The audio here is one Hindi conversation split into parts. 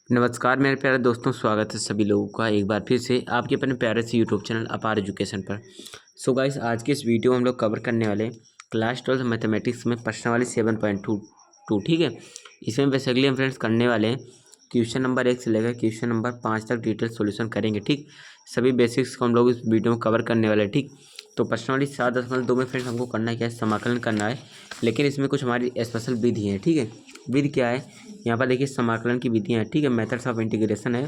नमस्कार मेरे प्यारे दोस्तों, स्वागत है सभी लोगों का एक बार फिर से आपके अपने प्यारे से यूट्यूब चैनल अपार एजुकेशन पर। सो गाइस, आज के इस वीडियो में हम लोग कवर करने वाले क्लास 12 मैथमेटिक्स में प्रश्नावली 7.2। ठीक है, इसमें बेसिकली हम फ्रेंड्स करने वाले हैं क्वेश्चन नंबर 1 से लेकर क्वेश्चन नंबर 5 तक डिटेल सोल्यूशन करेंगे। ठीक, सभी बेसिक्स को हम लोग इस वीडियो में कवर करने वाले हैं। ठीक, तो प्रश्नावली 7.2 में फ्रेंड्स हमको करना क्या है, समाकलन करना है, लेकिन इसमें कुछ हमारी स्पेशल विधि है। ठीक है, विधि क्या है, यहाँ पर देखिए समाकलन की विधियाँ हैं। ठीक है, मेथड्स ऑफ इंटीग्रेशन है।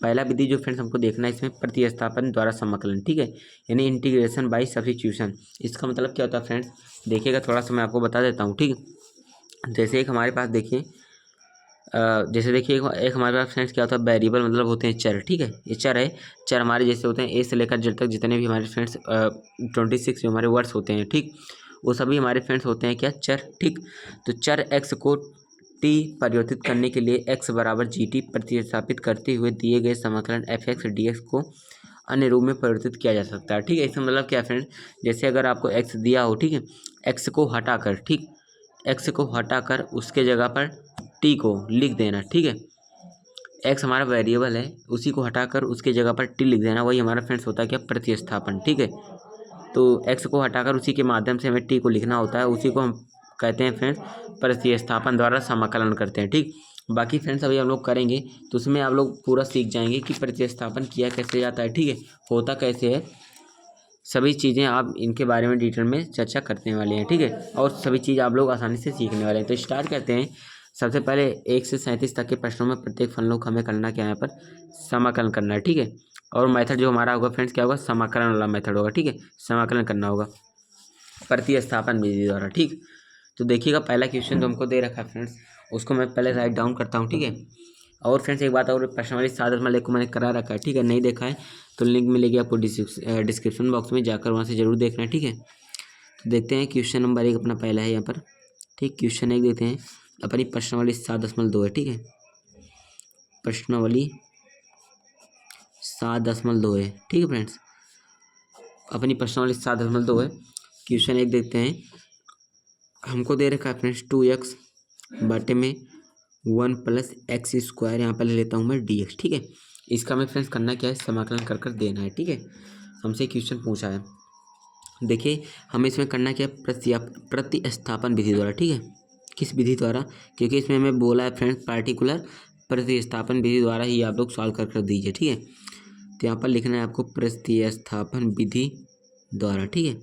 पहला विधि जो फ्रेंड्स हमको देखना है इसमें प्रतिस्थापन द्वारा समाकलन। ठीक है, यानी इंटीग्रेशन बाय सब्स्टिट्यूशन। इसका मतलब क्या होता है फ्रेंड्स, देखिएगा थोड़ा सा मैं आपको बता देता हूँ। ठीक, जैसे एक हमारे पास देखिए जैसे देखिए एक हमारे पास फ्रेंड्स क्या होता है, वेरिएबल मतलब होते हैं चर। ठीक है, ये चर है। चर हमारे जैसे होते हैं ए से लेकर जेड तक जितने भी हमारे फ्रेंड्स 26 जो हमारे वर्ड्स होते हैं, ठीक, वो सभी हमारे फ्रेंड्स होते हैं क्या, चर। ठीक, तो चर एक्स को टी परिवर्तित करने के लिए एक्स बराबर जी टी प्रतिस्थापित करते हुए दिए गए समाकलन एफ एक्स डी एक्स को अन्य रूप में परिवर्तित किया जा सकता है। ठीक है, इसका मतलब क्या फ्रेंड्स, जैसे अगर आपको एक्स दिया हो, ठीक है, एक्स को हटाकर, ठीक, एक्स को हटाकर उसके जगह पर टी को लिख देना। ठीक है, एक्स हमारा वेरिएबल है, उसी को हटाकर उसके जगह पर टी लिख देना, वही हमारा फ्रेंड्स होता है क्या, प्रतिस्थापन। ठीक है, तो एक्स को हटाकर उसी के माध्यम से हमें टी को लिखना होता है, उसी को हम कहते हैं फ्रेंड्स प्रतिस्थापन द्वारा समाकलन करते हैं। ठीक, बाकी फ्रेंड्स अभी हम लोग करेंगे तो उसमें आप लोग पूरा सीख जाएंगे कि प्रतिस्थापन किया कैसे जाता है। ठीक है, होता कैसे है, सभी चीज़ें आप इनके बारे में डिटेल में चर्चा करने वाले हैं। ठीक है, और सभी चीज़ आप लोग आसानी से सीखने वाले हैं। तो स्टार्ट करते हैं। सबसे पहले 1 से 37 तक के प्रश्नों में प्रत्येक फलनों को हमें करना क्या है, यहाँ पर समाकलन करना है। ठीक है, और मेथड जो हमारा होगा फ्रेंड्स क्या होगा, समाकलन वाला मेथड होगा। ठीक है, समाकलन करना होगा प्रतिस्थापन विधि द्वारा। ठीक, तो देखिएगा पहला क्वेश्चन जो हमको दे रखा है फ्रेंड्स, उसको मैं पहले राइट डाउन करता हूँ। ठीक है, और फ्रेंड्स एक बात और, प्रश्नावली 7 को मैंने करा रखा है। ठीक है, नहीं देखा है तो लिंक मिलेगी आपको डिस्क्रिप्शन बॉक्स में, जाकर वहाँ से जरूर देखना है। ठीक है, तो देखते हैं क्वेश्चन नंबर 1 अपना पहला है यहाँ पर। ठीक, क्वेश्चन 1 देखते हैं, अपनी प्रश्नावली 7.2 है। ठीक है, प्रश्नावली 7.2 है। ठीक है फ्रेंड्स, अपनी प्रश्नावली 7.2 है। क्वेश्चन 1 देखते हैं, हमको दे रखा है फ्रेंड्स 2x बटे में 1 प्लस एक्स स्क्वायर, यहाँ पर ले लेता हूँ मैं dx। ठीक है, इसका हमें फ्रेंड्स करना क्या है, समाकलन कर कर देना है। ठीक है, हमसे क्वेश्चन पूछा है, देखिए हमें इसमें करना क्या है, प्रतिस्थापन विधि द्वारा। ठीक है, किस विधि द्वारा, क्योंकि इसमें हमें बोला है फ्रेंड्स पार्टिकुलर प्रतिस्थापन विधि द्वारा ही आप लोग सॉल्व कर दीजिए। ठीक है, तो यहाँ पर लिखना है आपको प्रतिस्थापन विधि द्वारा। ठीक है,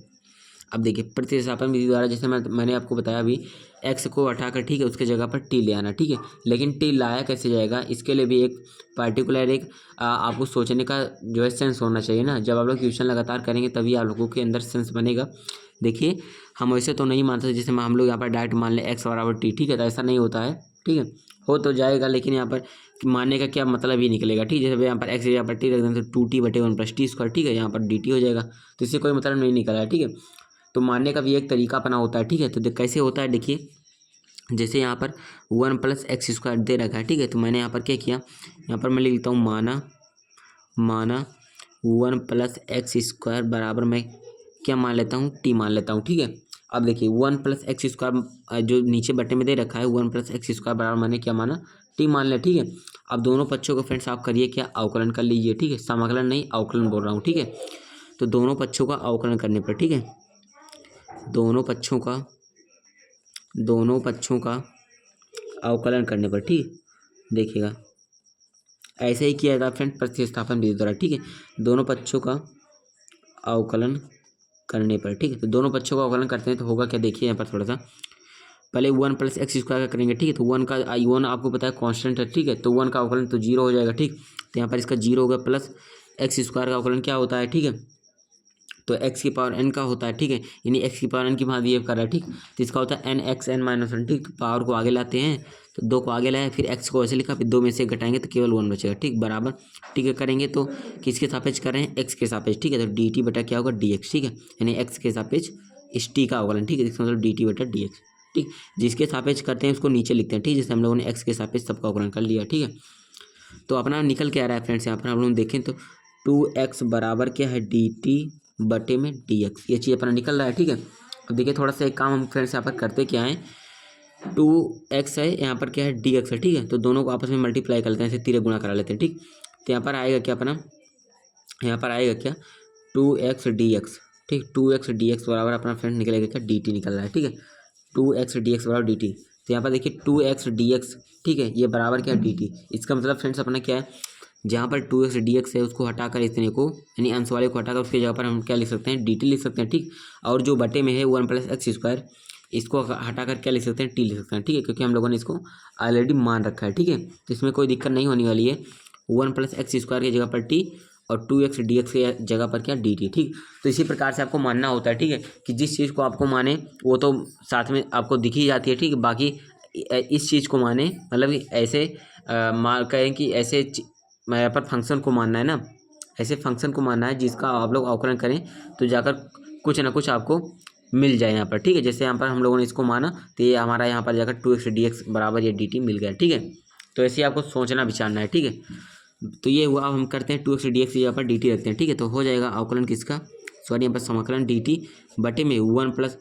अब देखिए प्रतिस्थापन विधि द्वारा, जैसे मैंने आपको बताया अभी, एक्स को हटाकर, ठीक है, उसके जगह पर टी ले आना। ठीक है, लेकिन टी लाया कैसे जाएगा, इसके लिए भी एक पार्टिकुलर एक आपको सोचने का जो है सेंस होना चाहिए ना। जब आप लोग क्वेश्चन लगातार करेंगे तभी आप लोगों के अंदर सेंस बनेगा। देखिए हम वैसे तो नहीं मानते, जैसे हम लोग यहाँ पर डायरेक्ट मान लें एक्स बराबर टी। ठीक है, तो ऐसा नहीं होता है। ठीक है, हो तो जाएगा, लेकिन यहाँ पर मानने का क्या मतलब ही निकलेगा। ठीक है, जैसे यहाँ पर एक्स यहाँ पर टी रख दें तो 2t बटे 1 प्लस टी स्क्वायर। ठीक है, यहाँ पर dt हो जाएगा, तो इससे कोई मतलब नहीं निकला है। ठीक है, तो मानने का भी एक तरीका अपना होता है। ठीक है, तो कैसे होता है, देखिए जैसे यहाँ पर 1 प्लस एक्स स्क्वायर दे रखा है। ठीक है, तो मैंने यहाँ पर क्या किया, यहाँ पर मैं लिखता हूँ माना 1 प्लस एक्स स्क्वायर बराबर मैं क्या मान लेता हूँ, टी मान लेता हूँ। ठीक है, अब देखिए 1 प्लस एक्स स्क्वायर जो नीचे बटे में दे रखा है, 1 प्लस एक्स स्क्वायर बराबर मैंने क्या माना, टी मान लिया। ठीक है, अब दोनों पक्षों को फ्रेंड्स आप करिए क्या, अवकलन कर लीजिए। ठीक है, समाकलन नहीं अवकलन बोल रहा हूँ। ठीक है, तो दोनों पक्षों का अवकलन करने पर, ठीक है, दोनों पक्षों का अवकलन करने पर, ठीक, देखिएगा ऐसे ही किया जाता फ्रेंड प्रतिस्थापन विधि द्वारा। ठीक है, दोनों पक्षों का अवकलन करने पर। ठीक है, तो दोनों पक्षों का अवकलन करते हैं तो होगा क्या, देखिए यहाँ पर थोड़ा सा पहले 1 प्लस एक्स स्क्वायर का करेंगे। ठीक है, तो 1 आपको पता है कांस्टेंट है। ठीक है, तो 1 का अवकलन तो 0 हो जाएगा। ठीक, तो यहाँ पर इसका 0 होगा, प्लस एक्स स्क्वायर का अवकलन क्या होता है, ठीक है, तो एक्स की पावर एन का होता है। ठीक है, यानी एक्स की पावर एन की भांति बिहेव कर रहा है। ठीक, तो इसका होता है एन एक्स एन माइनस 1। ठीक, पावर को आगे लाते हैं तो 2 को आगे लाए, फिर एक्स को ऐसे लिखा, फिर 2 में से घटाएंगे तो केवल 1 बचेगा। ठीक, बराबर, ठीक है, करेंगे तो किसके सापेक्ष कर रहे हैं, एक्स के सापेक्ष। ठीक है, तो डी टी बटा क्या होगा, डी एक्स। ठीक है, यानी एक्स के सापेक्ष इस टी का अवकलन। ठीक है, इसका मतलब डी टी बटा डी एक्स। ठीक, जिसके सापेक्ष करते हैं उसको नीचे लिखते हैं। ठीक, जैसे हम लोगों ने एक्स के सापेक्ष सबका अवकलन कर लिया। ठीक है, तो अपना निकल के आ रहा है फ्रेंड्स, यहाँ पर हम लोग देखें तो 2x बराबर क्या है, डी टी बटे में dx, ये चीज़ अपना निकल रहा है। ठीक है, अब देखिए थोड़ा सा एक काम हम फ्रेंड्स यहाँ पर करते क्या है, 2x है, यहाँ पर क्या है dx है, ठीक है। तो दोनों को आपस में मल्टीप्लाई कर लेते हैं, ऐसे तिरे गुणा करा लेते हैं, ठीक। तो यहाँ पर आएगा क्या अपना, यहाँ पर आएगा क्या 2x dx, ठीक। 2x dx बराबर अपना फ्रेंड निकलेगा क्या dt निकल रहा है, ठीक है। 2x dx बराबर dt। तो यहाँ पर देखिए 2x dx, ठीक है, ये बराबर क्या dt। इसका मतलब फ्रेंड्स अपना क्या है, जहाँ पर 2x dx है उसको हटाकर इतने को यानी अंश वाले को हटाकर उसकी जगह पर हम क्या लिख सकते हैं dt लिख सकते हैं, ठीक। और जो बटे में है 1 + x², इसको हटाकर क्या लिख सकते हैं t लिख सकते हैं, ठीक है, क्योंकि हम लोगों ने इसको ऑलरेडी मान रखा है, ठीक है। तो इसमें कोई दिक्कत नहीं होने वाली है। 1 + x² की जगह पर t और 2x dx की जगह पर क्या dt, ठीक। तो इसी प्रकार से आपको मानना होता है, ठीक है, कि जिस चीज़ को आपको माने वो तो साथ में आपको दिख ही जाती है, ठीक है। बाकी इस चीज़ को माने मतलब कि ऐसे मान कहें कि ऐसे यहाँ पर फंक्शन को मानना है ना, ऐसे फंक्शन को मानना है जिसका आप लोग अवकलन करें तो जाकर कुछ ना कुछ आपको मिल जाए यहाँ पर, ठीक है। जैसे यहाँ पर हम लोगों ने इसको माना तो ये हमारा यहाँ पर जाकर 2x dx बराबर ये dt मिल गया, ठीक है। तो ऐसे आपको सोचना विचारना है, ठीक है। तो ये हुआ, अब हम करते हैं 2x dx की जगह पर dt रखते हैं, ठीक है। तो हो जाएगा अवकलन किसका, सॉरी यहाँ पर समाकलन dt बटे में 1 +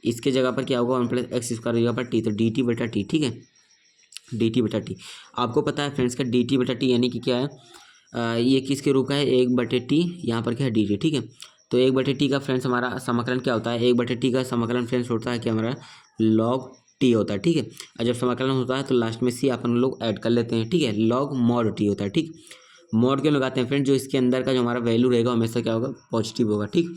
इसके जगह पर क्या होगा 1 + x² जगह पर t, तो dt बटा t, ठीक है, dt बटा t। आपको पता है फ्रेंड्स का dt बटा t यानी कि क्या है, ये किसके रूप का है 1/t, यहाँ पर क्या है dt, ठीक है। तो 1/t का फ्रेंड्स हमारा समाकलन क्या होता है, 1/t का समाकलन फ्रेंड्स होता है क्या हमारा log t होता है, ठीक है। और जब समाकलन होता है तो लास्ट में सी अपन लोग ऐड कर लेते हैं, ठीक है, log mod t होता है, ठीक। mod क्यों लगाते हैं फ्रेंड्स, जो इसके अंदर का जो हमारा वैल्यू रहेगा हमेशा क्या होगा पॉजिटिव होगा, ठीक।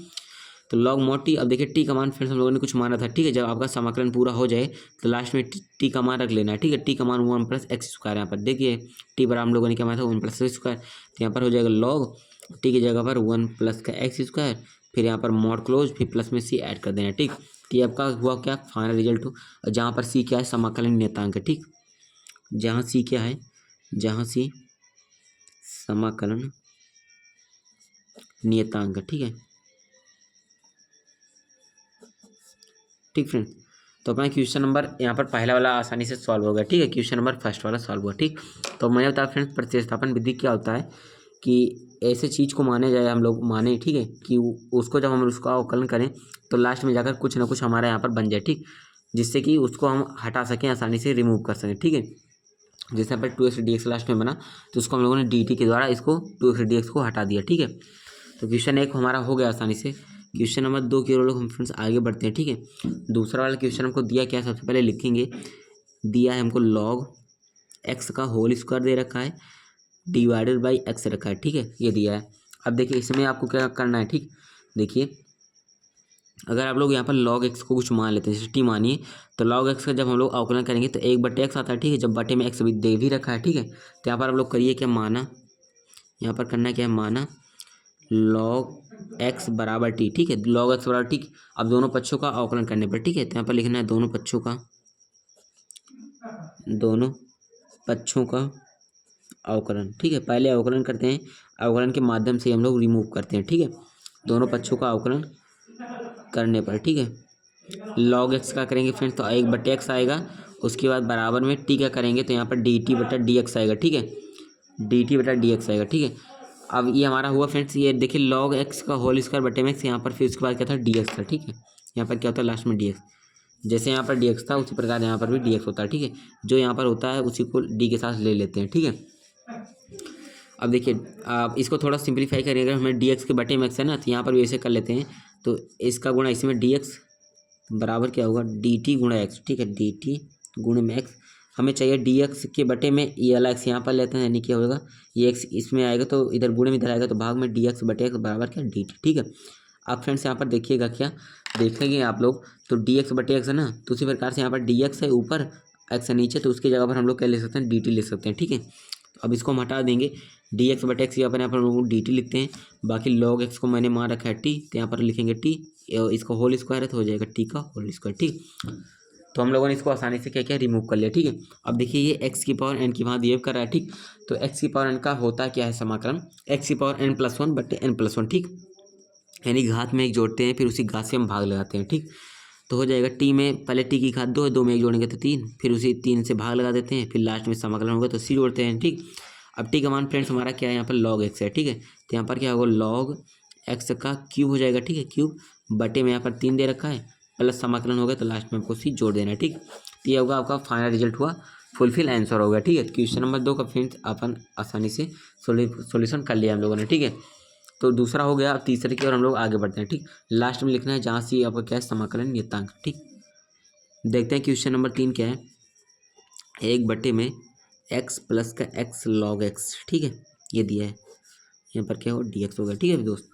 तो log mod t, अब देखिए t का मान फ्रेंड्स हम लोगों ने कुछ माना था, ठीक है। जब आपका समाकलन पूरा हो जाए तो लास्ट में t का मान रख लेना है, ठीक है। t का मान 1 + x², यहाँ पर देखिए t बराबर हम लोगों ने क्या माना था 1 + x², तो यहाँ पर हो जाएगा log t की जगह पर 1 + x², फिर यहाँ पर मॉड क्लोज, फिर प्लस में c ऐड कर देना है, ठीक। तो ये आपका हुआ क्या फाइनल रिजल्ट हो, जहाँ पर c क्या है समाकलन नियतांक है, ठीक। जहाँ c क्या है, जहाँ c समाकलन नियतांक, ठीक है, ठीक फ्रेंड। तो अपना क्वेश्चन नंबर यहाँ पर पहला वाला आसानी से सॉल्व हो गया, ठीक है। क्वेश्चन नंबर फर्स्ट वाला सॉल्व हुआ, ठीक। तो मैंने बताया फ्रेंड्स प्रतिस्थापन विधि क्या होता है कि ऐसे चीज़ को माने जाए, हम लोग माने, ठीक है, कि उसको जब हम उसका अवकलन करें तो लास्ट में जाकर कुछ ना कुछ हमारे यहाँ पर बन जाए, ठीक, जिससे कि उसको हम हटा सकें, आसानी से रिमूव कर सकें, ठीक है। जैसे यहाँ पर 2x dx लास्ट में बना तो उसको हम लोगों ने dt के द्वारा इसको 2x dx को हटा दिया, ठीक है। तो क्वेश्चन 1 हमारा हो गया आसानी से। क्वेश्चन नंबर 2 की ओर लोग हम फ्रेंड्स आगे बढ़ते हैं, ठीक है। दूसरा वाला क्वेश्चन हमको दिया क्या है, सबसे पहले लिखेंगे, दिया है हमको log x का होल स्क्वायर दे रखा है डिवाइडेड बाई x रखा है, ठीक है, ये दिया है। अब देखिए इसमें आपको क्या करना है, ठीक, देखिए अगर आप लोग यहाँ पर log x को कुछ मान लेते हैं, जैसे t मानिए, तो log x का जब हम लोग अवकलन करेंगे तो 1/x आता है, ठीक है। जब बटे में x भी दे भी रखा है, ठीक है, तो यहाँ पर आप लोग करिए क्या माना, यहाँ पर करना क्या है माना log x बराबर t, ठीक है, log x बराबर t। अब दोनों पक्षों का अवकलन करने पर, ठीक है, तो यहाँ पर लिखना है दोनों पक्षों का अवकलन, ठीक है। पहले अवकलन करते हैं, अवकलन के माध्यम से हम लोग रिमूव करते हैं, ठीक है, दोनों पक्षों का अवकलन करने पर, ठीक है। log x का करेंगे फ्रेंड्स तो 1/x आएगा, उसके बाद बराबर में t का करेंगे तो यहाँ पर dt बटा dx आएगा, ठीक है, dt बटा dx आएगा, ठीक है। अब ये हमारा हुआ फ्रेंड्स, ये देखिए log x का होल स्क्वायर बटे में x, यहाँ पर फिर उसके बाद क्या था dx था, ठीक है। यहाँ पर क्या होता है लास्ट में dx, जैसे यहाँ पर dx था उसी प्रकार यहाँ पर भी dx होता है, ठीक है। जो यहाँ पर होता है उसी को d के साथ ले लेते हैं, ठीक है। अब देखिए आप इसको थोड़ा सिंप्लीफाई करिएगा, हमें dx के बटे में x है ना, तो यहाँ पर भी ऐसे कर लेते हैं, तो इसका गुणा इसमें dx बराबर क्या होगा dt गुणा x, ठीक है, dt गुणे में x। हमें चाहिए dx के बटे में ये वाला x यहाँ पर लेते हैं, यानी क्या होगा ये x इसमें आएगा तो इधर गुणे में इधर आएगा, तो भाग में dx बटे x बराबर क्या dt, ठीक है। आप फ्रेंड्स यहाँ पर देखिएगा, क्या देखेंगे आप लोग, तो dx बटे x है ना, तो उसी प्रकार से यहाँ पर dx है ऊपर x है नीचे, तो उसकी जगह पर हम लोग क्या ले सकते हैं dt ले सकते हैं, ठीक है। तो अब इसको हम हटा देंगे, dx बटे x यहाँ पर हम लोग dt लिखते हैं, बाकी log x को मैंने मान रखा है t, तो यहाँ पर लिखेंगे t, इसका होल स्क्वायर है तो हो जाएगा t का होल स्क्वायर, ठीक। तो हम लोगों ने इसको आसानी से क्या क्या रिमूव कर लिया, ठीक है। अब देखिए ये x की पावर n की वहाँ बिहेव कर रहा है, ठीक। तो x की पावर n का होता क्या है समाकलन, x की पावर n+1 बटे n+1, ठीक, यानी घात में एक जोड़ते हैं फिर उसी घात से हम भाग लगाते हैं, ठीक। तो हो जाएगा t में पहले t की घात 2 है, 2 में एक जोड़ेंगे तो 3, फिर उसी 3 से भाग लगा देते हैं, फिर लास्ट में समाकलन होगा तो c जोड़ते हैं, ठीक। अब t का मान फ्रेंड्स हमारा क्या है यहाँ पर log x है, ठीक है। तो यहाँ पर क्या होगा log x का क्यूब हो जाएगा, ठीक है, क्यूब बटे में यहाँ पर 3 दे रखा है, प्लस समाकलन हो गया तो लास्ट में हमको c जोड़ देना है, ठीक। तो ये होगा आपका फाइनल रिजल्ट हुआ, फुलफिल आंसर हो गया। ठीक है, क्वेश्चन नंबर 2 का फ्रेंड्स अपन आसानी से सॉल्यूशन कर लिया हम लोगों ने। ठीक है, तो दूसरा हो गया। अब तीसरे की ओर हम लोग आगे बढ़ते हैं। ठीक, लास्ट में लिखना है जहाँ से आपका क्या है, समाकलन नियतांक। ठीक, देखते हैं क्वेश्चन नंबर 3 क्या है। 1/में x प्लस का x log x। ठीक है, ये दिया है, यहाँ पर क्या हो dx होगा। ठीक है दोस्त,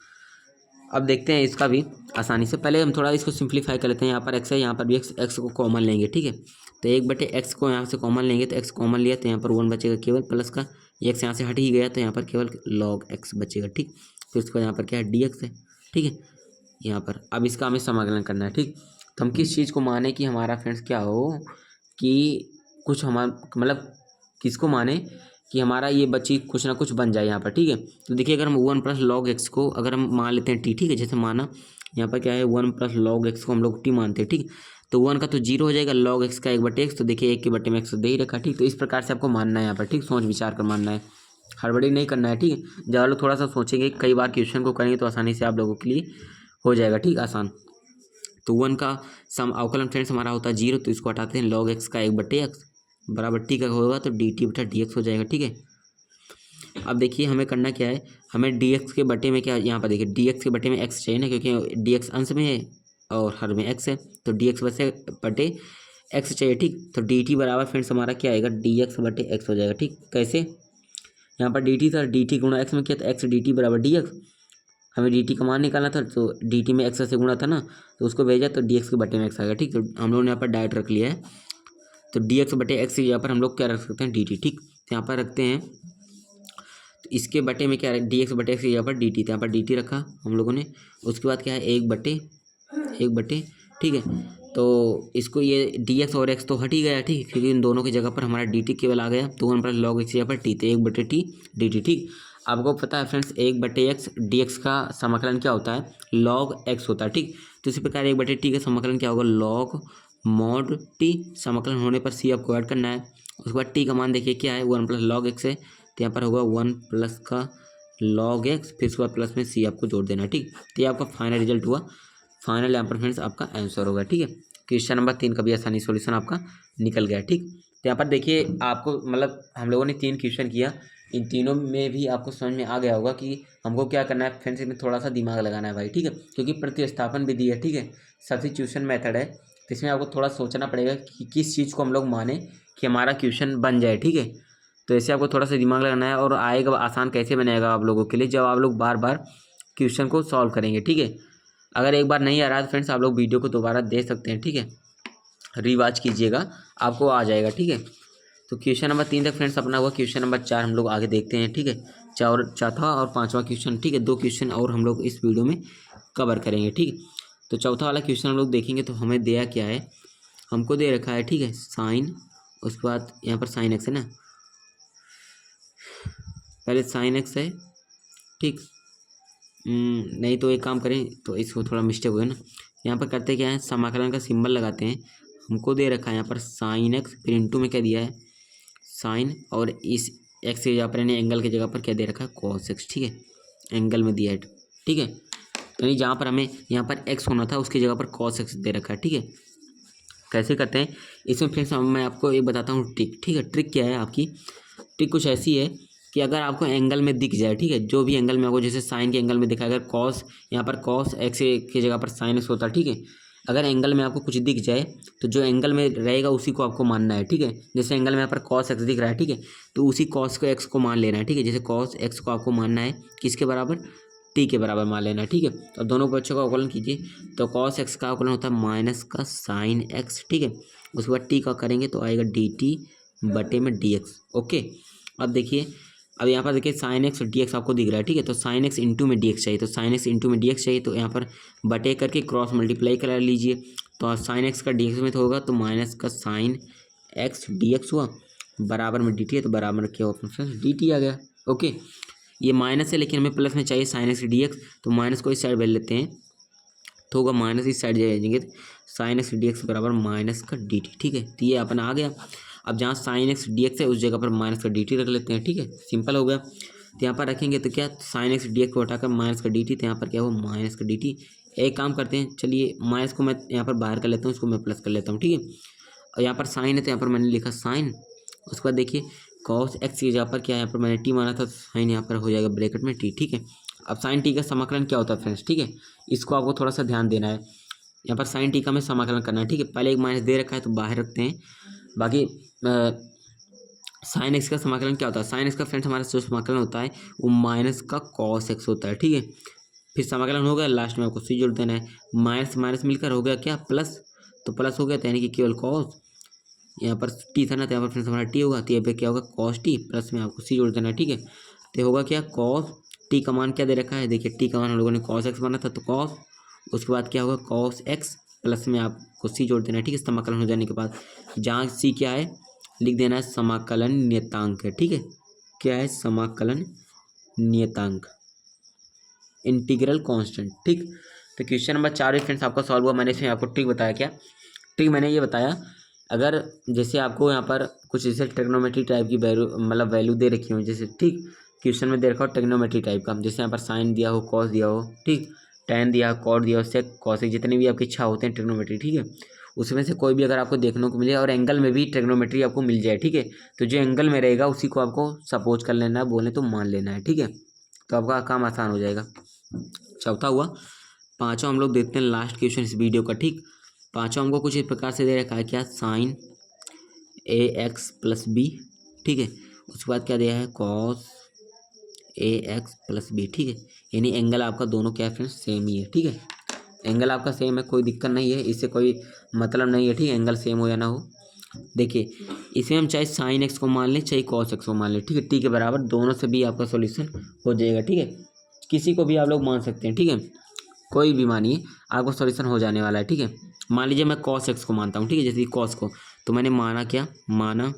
अब देखते हैं इसका भी आसानी से। पहले हम थोड़ा इसको सिंप्लीफाई कर लेते हैं। यहाँ पर x है, यहाँ पर भी x को कॉमन लेंगे। ठीक है, तो 1/x को यहाँ से कॉमन लेंगे, तो x कॉमन लिया तो यहाँ पर 1 बचेगा केवल, प्लस का x यहाँ से हट ही गया तो यहाँ पर केवल log x बचेगा। ठीक, फिर उसके बाद यहाँ पर क्या है dx है। ठीक है, यहाँ पर अब इसका हमें समाकलन करना है। ठीक, तो हम किस चीज़ को माने कि हमारा फ्रेंड्स क्या हो कि कुछ हमारा मतलब किसको माने कि हमारा ये बच्ची कुछ ना कुछ बन जाए यहाँ पर। ठीक है, तो देखिए अगर हम 1 प्लस लॉग एक्स को अगर हम मान लेते हैं टी। ठीक है, जैसे माना यहाँ पर क्या है 1 प्लस लॉग एक्स को हम लोग टी मानते हैं। ठीक, तो 1 का तो 0 हो जाएगा, लॉग एक्स का 1/x, तो देखिए 1 के बटे में x दे ही रखा। ठीक, तो इस प्रकार से आपको मानना है यहाँ पर। ठीक, सोच विचार कर मानना है, हड़बड़ी नहीं करना है। ठीक है, जब आप लोग थोड़ा सा सोचेंगे, कई बार क्वेश्चन को करेंगे तो आसानी से आप लोगों के लिए हो जाएगा। ठीक, आसान। तो 1 का सम अवकलन फ्रेंड्स हमारा होता है 0, तो इसको हटाते हैं, log x का 1/x बराबर टी का होगा तो dt/dx हो जाएगा। ठीक है, अब देखिए हमें करना क्या है, हमें dx के बटे में क्या, यहाँ पर देखिए dx के बटे में x चाहिए ना, क्योंकि dx अंश में है और हर में x है, तो dx बटे x चाहिए। ठीक, तो dt बराबर फ्रेंड्स हमारा क्या आएगा, dx/x हो जाएगा। ठीक, कैसे, यहाँ पर dt था, dt गुणा x में क्या था, x dt बराबर dx। हमें dt का मान निकालना था, तो dt में x से गुणा था ना, तो उसको भेजा तो dx के बटे में x आ गया। ठीक, तो हम लोगों ने यहाँ पर डायरेक्ट रख लिया है, तो dx/x यहाँ पर हम लोग क्या रख सकते हैं, dt। ठीक, तो यहाँ पर रखते हैं, तो इसके बटे में क्या है, dx/x यहाँ पर dt, तो यहाँ पर dt रखा हम लोगों ने। उसके बाद क्या है 1/1। ठीक है, तो इसको ये dx और x तो हट ही गया। ठीक, क्योंकि इन दोनों की जगह पर हमारा dt केवल आ गया, तो 1 प्लस लॉग एक्स यहाँ पर t, तो 1/t dt। ठीक, आपको पता है फ्रेंड्स 1/x dx का समाकलन क्या होता है, log x होता है। ठीक, तो इसी प्रकार 1/t का समाकलन क्या होगा, log mod t। समाकलन होने पर c आपको ऐड करना है। उसके बाद t का मान देखिए क्या है, 1 प्लस लॉग एक्स है, तो यहाँ पर होगा 1 प्लस का log x, फिर उसके बाद प्लस में c आपको जोड़ देना है। ठीक, तो ये आपका फाइनल रिजल्ट हुआ, फाइनल यहाँ पर फ्रेंड्स आपका आंसर होगा। ठीक है, क्वेश्चन नंबर 3 का भी आसानी सॉल्यूशन आपका निकल गया। ठीक, तो यहाँ पर देखिए आपको मतलब हम लोगों ने 3 क्वेश्चन किया, इन तीनों में भी आपको समझ में आ गया होगा कि हमको क्या करना है फ्रेंड्स, इसमें थोड़ा सा दिमाग लगाना है भाई। ठीक है, क्योंकि प्रतिस्थापन विधि है। ठीक है, सब्स्टिट्यूशन मेथड है, तो इसमें आपको थोड़ा सोचना पड़ेगा कि किस चीज़ को हम लोग माने कि हमारा क्वेश्चन बन जाए। ठीक है, तो ऐसे आपको थोड़ा सा दिमाग लगाना है, और आएगा आसान कैसे बनेगा आप लोगों के लिए, जब आप लोग बार बार क्वेश्चन को सॉल्व करेंगे। ठीक है, अगर एक बार नहीं आ रहा है तो फ्रेंड्स आप लोग वीडियो को दोबारा देख सकते हैं। ठीक है, रिवाच कीजिएगा, आपको आ जाएगा। ठीक है, तो क्वेश्चन नंबर 3 तक फ्रेंड्स अपना हुआ। क्वेश्चन नंबर 4 हम लोग आगे देखते हैं। ठीक है, चौथा और 5वां क्वेश्चन। ठीक है, 2 क्वेश्चन और हम लोग इस वीडियो में कवर करेंगे। ठीक, तो चौथा वाला क्वेश्चन हम लोग देखेंगे, तो हमें दिया क्या है, हमको दे रखा है। ठीक है, साइन, उसके बाद यहाँ पर साइन एक्स है ना, पहले साइन एक्स है। ठीक, नहीं तो एक काम करें, तो इसको थोड़ा मिस्टेक हुआ ना, यहाँ पर करते क्या है, समाकलन का सिंबल लगाते हैं। हमको दे रखा है यहाँ पर साइन एक्स, फिर इंटू में क्या दिया है साइन, और इस एक्स के जगह पर यानी एंगल की जगह पर क्या दे रखा है कॉस एक्स। ठीक है, एंगल में दिया है। ठीक है, यानी जहाँ पर हमें यहाँ पर एक्स होना था उसकी जगह पर कॉस एक्स दे रखा है। ठीक है, कैसे करते हैं इसमें फ्रेंड्स, मैं आपको एक बताता हूँ ट्रिक। ठीक है, ट्रिक क्या है आपकी, ट्रिक कुछ ऐसी है कि अगर आपको एंगल में दिख जाए, ठीक है, जो भी एंगल में आपको, जैसे साइन के एंगल में दिखा, अगर कॉस यहाँ पर कॉस एक्स की जगह पर साइन एक्स होता है। ठीक है, अगर एंगल में आपको कुछ दिख जाए तो जो एंगल में रहेगा उसी को आपको मानना है। ठीक है, जैसे एंगल में यहाँ पर कॉस एक्स दिख रहा है। ठीक है, तो उसी कॉस को एक्स को मान लेना है। ठीक है, जैसे कॉस एक्स को आपको मानना है किसके बराबर, टी के बराबर मान लेना है। ठीक है, तो दोनों बच्चों का अवकलन कीजिए, तो कॉस एक्स का अवकलन होता है माइनस का साइन एक्स। ठीक है, उसके बाद टी का करेंगे तो आएगा डी टी बटे में डी एक्स। ओके, अब देखिए, अब यहाँ पर देखिए साइन एक्स और डी एक्स आपको दिख रहा है। ठीक है, तो साइन एक्स इंटू में डी एक्स चाहिए, तो साइन एक्स इंटू में डी एक्स चाहिए, तो यहाँ पर बटे करके क्रॉस मल्टीप्लाई करा लीजिए, तो साइन एक्स का डी एक्स में तो होगा, तो माइनस का साइन एक्स डी एक्स हुआ, बराबर में डी टी है, तो बराबर में क्या हुआ डी टी आ गया। ओके, ये माइनस है लेकिन हमें प्लस में चाहिए साइन एक्स डी एक्स, तो माइनस को इस साइड भेज लेते हैं, तो होगा माइनस इस साइड भेजेंगे, साइन एक्स डी एक्स बराबर माइनस का डी टी। ठीक है, तो ये अपना आ गया। अब जहाँ साइन एक्स डी एक्स है उस जगह पर माइनस का डी टी रख लेते हैं। ठीक है, सिंपल हो गया। तो यहाँ पर रखेंगे तो क्या, साइन एक्स डी एक्स को हटाकर माइनस का डी टी, तो यहाँ पर क्या हो माइनस का डी टी। एक काम करते हैं, चलिए माइनस को मैं यहाँ पर बाहर कर लेता हूँ, इसको मैं प्लस कर लेता हूँ। ठीक है, और यहाँ पर साइन है तो यहाँ पर मैंने लिखा साइन। उसके बाद देखिए कॉस एक्स की जगह पर क्या है, यहाँ पर मैंने टी माना था, साइन यहाँ पर हो जाएगा ब्रैकेट में टी। ठीक है, अब साइन टी का समाकलन क्या होता है फ्रेंड्स, ठीक है, इसको आपको थोड़ा सा ध्यान देना है। यहाँ पर साइन टी का हमें समाकलन करना है। ठीक है, पहले एक माइनस दे रखा है तो बाहर रखते हैं। बाकी साइन एक्स का समाकलन क्या होता है, साइन एक्स का फ्रेंड्स हमारा जो समाकलन होता है वो माइनस का कॉस एक्स होता है। ठीक है, फिर समाकलन हो गया, लास्ट में आपको सी जोड़ देना है। माइनस माइनस मिलकर हो गया क्या, प्लस, तो प्लस हो गया तो यानी कि केवल कॉस, यहाँ पर टी था ना तो यहाँ पर फ्रेंड्स हमारा टी होगा, तो यहाँ पे क्या होगा कॉस टी, प्लस में आपको सी जोड़ देना है। ठीक है, तो होगा क्या कॉस टी का मान क्या दे रखा है, देखिए टी का मान हम लोगों ने कॉस एक्स माना था तो कॉस, उसके बाद क्या होगा कॉस एक्स, प्लस में आपको सी जोड़ देना है। ठीक है, समाकलन हो जाने के बाद जहाँ सी क्या है लिख देना है समाकलन नियतांक है। ठीक है, क्या है समाकलन नियतांक, इंटीग्रल कांस्टेंट। ठीक, तो क्वेश्चन नंबर 4 भी फ्रेंड्स आपका सॉल्व हुआ। मैंने इसमें आपको ट्रिक बताया क्या, ट्रिक मैंने ये बताया, अगर जैसे आपको यहाँ पर कुछ जैसे ट्रिग्नोमेट्री टाइप की वैल्यू मतलब वैल्यू दे रखी हो, जैसे ठीक क्वेश्चन में दे रखा हो ट्रिग्नोमेट्री टाइप का, जैसे यहाँ पर साइन दिया हो, कॉस दिया हो, ठीक, टेन दिया हो, कॉट दिया हो, सेक, कॉसेक, जितने भी आपकी इच्छा होते हैं ट्रिग्नोमेट्री। ठीक है, उसमें से कोई भी अगर आपको देखने को मिले और एंगल में भी ट्रिग्नोमेट्री आपको मिल जाए, ठीक है, तो जो एंगल में रहेगा उसी को आपको सपोज कर लेना है, बोले तो मान लेना है। ठीक है, तो आपका काम आसान हो जाएगा। चौथा हुआ। पांचवा हम लोग देखते हैं लास्ट क्वेश्चन इस वीडियो का। ठीक, पांचवा हमको कुछ इस प्रकार से दे रखा है क्या, साइन ए एक्स प्लस बी। ठीक है, उसके बाद क्या दिया है cos a x plus b. ठीक है, यानी एंगल आपका दोनों क्या है फ्रेंड्स सेम ही है। ठीक है, एंगल आपका सेम है, कोई दिक्कत नहीं है, इससे कोई मतलब नहीं है। ठीक है, एंगल सेम हो या ना हो। देखिए इसमें हम चाहे साइन एक्स को मान लें चाहे कॉस एक्स को मान लें, ठीक है, टी के बराबर दोनों से भी आपका सॉल्यूशन हो जाएगा। ठीक है, किसी को भी आप लोग मान सकते हैं। ठीक है, कोई भी मानिए आपको सॉल्यूशन हो जाने वाला है। ठीक है, मान लीजिए मैं कॉस एक्स को मानता हूँ, ठीक है, जैसे कॉस को, तो मैंने माना क्या, माना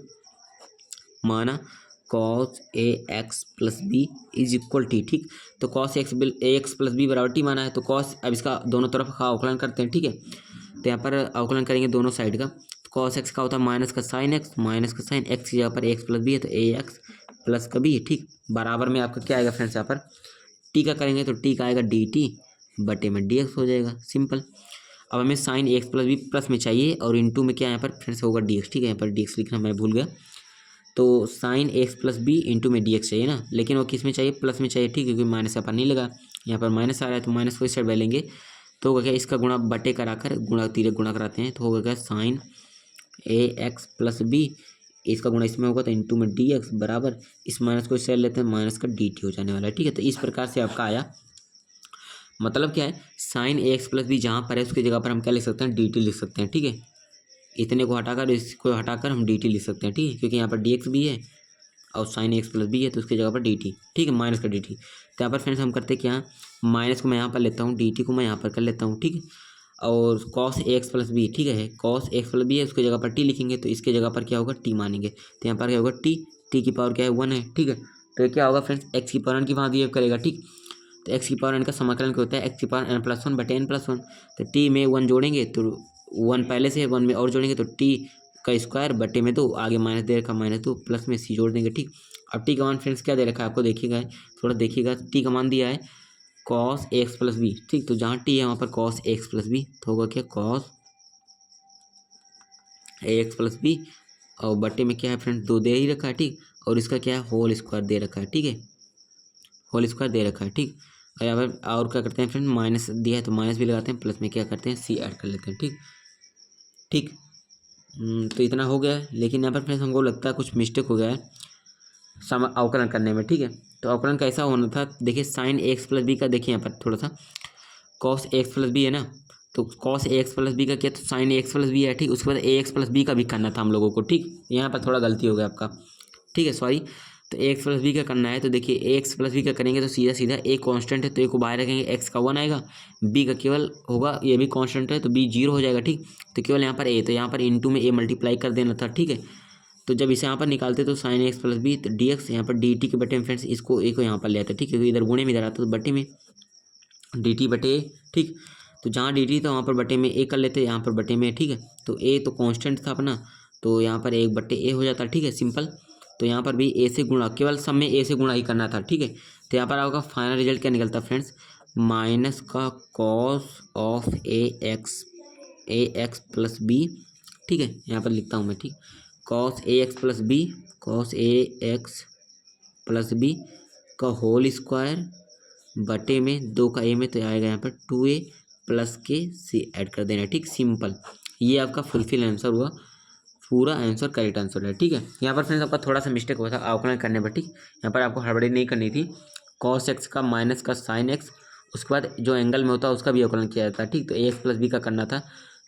cos a x plus b is equal t. ठीक, तो cos x x plus b बराबर टी माना है, तो कॉस, अब इसका दोनों तरफ का अवकलन करते हैं। ठीक है, तो यहाँ पर अवकलन करेंगे दोनों साइड का, तो कॉस एक्स का होता है माइनस का साइन एक्स, माइनस का साइन एक्स की जगह पर एक्स प्लस बी है तो ए एक्स प्लस का बी। ठीक, बराबर में आपका क्या आएगा फ्रेंड्स, यहाँ पर टी का करेंगे तो टी का आएगा डी टी बटे में डी एक्स हो जाएगा, सिंपल। अब हमें sine x plus b plus में चाहिए और इनटू में क्या यहाँ पर फ्रेंड्स होगा डी एक्स। ठीक है, यहाँ पर डी एक्स लिखना मैं भूल गया, तो sine x plus b into में डी एक्स चाहिए ना, लेकिन वो किस में चाहिए, प्लस में चाहिए। ठीक है, क्योंकि माइनस यहाँ पर नहीं लगा, यहाँ पर माइनस आ रहा है तो माइनस को इस साइड बढ़ेंगे, तो होगा क्या, इसका गुणा बटे कराकर गुणा तीरे गुणा कराते हैं, तो होगा क्या साइन ए एक्स प्लस बी, इसका गुणा इसमें होगा तो इंटू में डी एक्स बराबर, इस माइनस को इस साइड लेते हैं, माइनस का डी टी हो जाने वाला है। ठीक है, तो इस प्रकार से आपका आया, मतलब क्या है, साइन ए एक्स प्लस बी जहाँ पर है उसकी जगह पर हम क्या लिख सकते हैं, डी टी लिख सकते हैं। ठीक है, इतने को हटाकर इसको हटाकर हम डी टी लिख सकते हैं। ठीक है, क्योंकि यहाँ पर डी एक्स भी है और साइन एक्स प्लस बी है तो उसकी जगह पर डी टी। ठीक है, माइनस का डी टी, तो यहाँ पर फ्रेंड्स हम करते हैं क्या, माइनस को मैं यहाँ पर लेता हूँ, डी टी को मैं यहाँ पर कर लेता हूँ। ठीक है, और कॉस एक्स प्लस बी, ठीक है, कॉस एक्स प्लस बी है, उसकी जगह पर टी लिखेंगे, तो इसके जगह पर क्या होगा टी मानेंगे, तो यहाँ पर क्या होगा टी, टी की पावर क्या है 1 है। ठीक है, तो क्या होगा फ्रेंड्स, एक्स की पावर n की वहाँ बिहेव करेगा। ठीक, तो एक्स की पावर n का समाकलन क्या होता है, एक्स की पावर n प्लस 1 बटे n प्लस 1, तो टी में 1 जोड़ेंगे तो 1 पहले से है, 1 में और जोड़ेंगे तो टी का स्क्वायर बटे में 2, आगे माइनस दे रखा माइनस 2, प्लस में सी जोड़ देंगे। ठीक, अब टी का मान फ्रेंड्स क्या दे रखा है आपको देखिएगा, थोड़ा देखिएगा, टी का मान दिया है कॉस एक्स प्लस बी। ठीक, तो जहाँ टी है वहाँ पर कॉस एक्स प्लस बी, तो होगा क्या कॉस एक्स प्लस बी, और बटे में क्या है फ्रेंड्स 2 दे ही रखा है। ठीक, और इसका क्या है होल स्क्वायर दे रखा है। ठीक है, होल स्क्वायर दे रखा है। ठीक, और यहाँ पर और क्या करते हैं फ्रेंड, माइनस दिया है तो माइनस भी लगाते हैं, प्लस में क्या करते हैं सी ऐड कर लेते हैं। ठीक, ठीक, तो इतना हो गया है, लेकिन यहाँ पर फ्रेंड्स हमको लगता है कुछ मिस्टेक हो गया है अवकलन करने में। ठीक है, तो अवकलन कैसा होना था, देखिए साइन एक्स प्लस बी का, देखिए यहाँ पर थोड़ा सा कॉस एक्स प्लस बी है ना, तो कॉस एक्स प्लस बी का क्या, तो साइन एक्स प्लस बी है। ठीक, उसके बाद ए एक्स प्लस बी का भी करना था हम लोगों को। ठीक, यहाँ पर थोड़ा गलती हो गया आपका। ठीक है, सॉरी, तो ए एक्स प्लस बी का करना है, तो देखिए ए एक्स प्लस बी का करेंगे तो सीधा सीधा ए कांस्टेंट है तो ए को बाहर रखेंगे, एक्स का 1 आएगा, बी का केवल होगा, ये भी कांस्टेंट है तो बी 0 हो जाएगा। ठीक, तो केवल यहाँ पर ए, तो यहाँ पर इनटू में ए मल्टीप्लाई कर देना था। ठीक है, तो जब इसे यहाँ पर निकालते तो साइन एक्स प्लस बी, तो डी एक्स यहाँ पर डी टी के बटे में फ्रेंड्स इसको ए को यहाँ पर ले आते। ठीक है, इधर गुणे में इधर आता तो बटे में डी टी बटे ए। ठीक, तो जहाँ डी टी था वहाँ पर बटे में ए कर लेते, यहाँ पर बटे में। ठीक है, तो ए तो कांस्टेंट था अपना, तो यहाँ पर 1 बटे ए हो जाता। ठीक है, सिंपल, तो यहाँ पर भी ए से गुणा, केवल सब में ए से गुणा ही करना था। ठीक है, तो यहाँ पर आपका फाइनल रिजल्ट क्या निकलता फ्रेंड्स, माइनस का cos of a x plus b. ठीक है, यहाँ पर लिखता हूँ मैं, ठीक। Cos a x plus b, cos a x plus b का होल स्क्वायर बटे में 2 का ए में, तो आएगा यहाँ पर 2a प्लस के सी ऐड कर देना, ठीक। सिंपल, ये आपका फुलफिल आंसर हुआ, पूरा आंसर करेक्ट आंसर है, ठीक है। यहाँ पर फ्रेंड्स आपका थोड़ा सा मिस्टेक हुआ था आउटलाइन करने पर, ठीक। यहाँ पर आपको हड़बड़ी नहीं करनी थी। कॉस एक्स का माइनस का साइन एक्स, उसके बाद जो एंगल में होता है उसका भी आउटलाइन किया जाता है, ठीक। तो ए एक्स प्लस बी का करना था,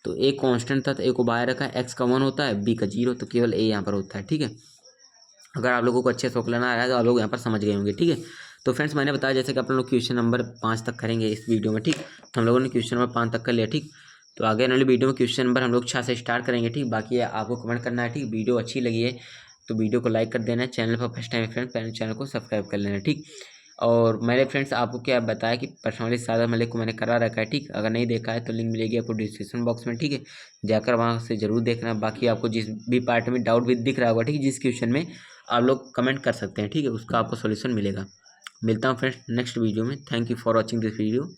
तो ए कॉन्स्टेंट था तो ए को बाहर रखा, एक्स का 1 होता है, बी का 0, तो केवल ए यहाँ पर होता है, ठीक है। अगर आप लोगों को अच्छे से आउटलाइन आ रहा है तो आप लोग यहाँ पर समझ गए होंगे, ठीक है। तो फ्रेंड्स मैंने बताया जैसे कि आप लोग क्वेश्चन नंबर 5 तक करेंगे इस वीडियो में, ठीक। तो हम लोगों ने क्वेश्चन नंबर 5 तक कर लिया, ठीक। तो आगे आने वाली वीडियो में क्वेश्चन नंबर हम लोग 6 से स्टार्ट करेंगे, ठीक। बाकी आपको कमेंट करना है, ठीक। वीडियो अच्छी लगी है तो वीडियो को लाइक कर देना है, चैनल पर फर्स्ट टाइम फ्रेंड चैनल को सब्सक्राइब कर लेना, ठीक। और मेरे फ्रेंड्स आपको क्या बताया कि पर्सनली सादा मलिक को मैंने करा रखा है, ठीक। अगर नहीं देखा है तो लिंक मिलेगी आपको डिस्क्रिप्शन बॉक्स में, ठीक है। जाकर वहाँ से जरूर देखना। बाकी आपको जिस भी पार्ट में डाउट भी दिख रहा होगा, ठीक, जिस क्वेश्चन में आप लोग कमेंट कर सकते हैं, ठीक है, उसका आपको सॉल्यूशन मिलेगा। मिलता हूँ फ्रेंड्स नेक्स्ट वीडियो में। Thank you for watching this video.